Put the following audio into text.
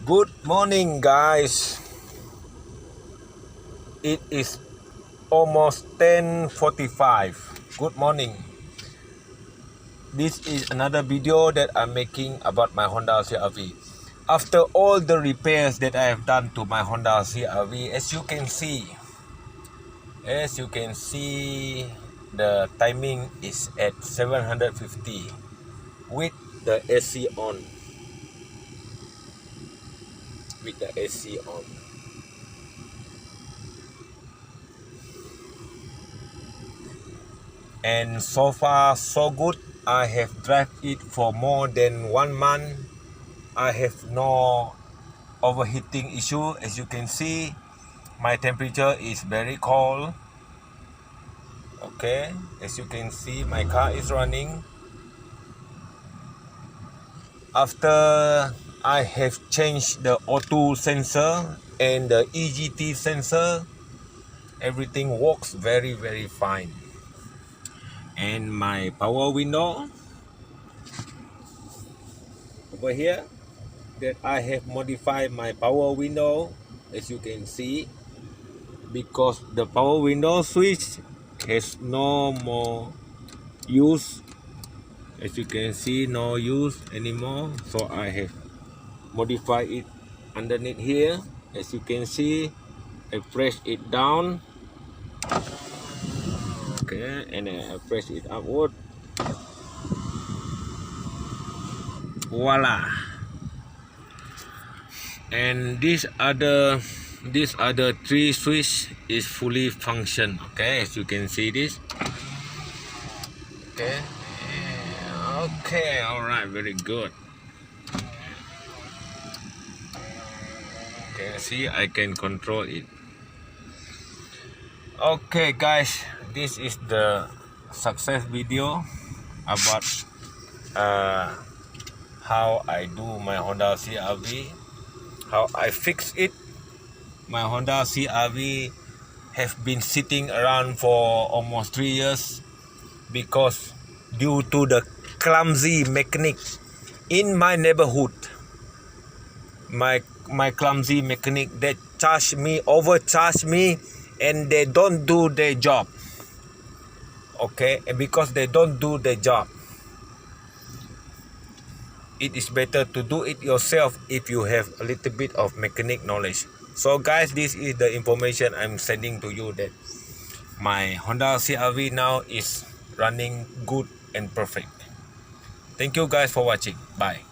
Good morning, guys. It is almost 10:45. Good morning. This is another video that I'm making about my Honda CR-V. After all the repairs that I have done to my Honda CR-V, as you can see, the timing is at 750 with the AC on. And so far so good. I have driven it for more than 1 month. I have no overheating issue. As you can see, my temperature is very cold. Okay, as you can see, my car is running. After I have changed the O2 sensor and the EGT sensor, everything works very fine. And my power window over here, that I have modified my power window, as you can see, because the power window switch has no more use. As you can see, no use anymore, so I have modified it underneath here. As you can see, I press it down, okay, and then I press it upward. Voila. And these other three switch is fully function. Okay, as you can see this. Okay, all right, very good. Okay, see, I can control it. Okay, guys, this is the success video about how I do my Honda CR-V, how I fix it. My Honda CR-V have been sitting around for almost 3 years because due to the clumsy mechanic in my neighborhood. My clumsy mechanic, they overcharge me, and they don't do their job. Okay, and because they don't do their job, it is better to do it yourself if you have a little bit of mechanic knowledge. So guys, this is the information I'm sending to you, that my Honda CR-V now is running good and perfect. Thank you guys for watching. Bye.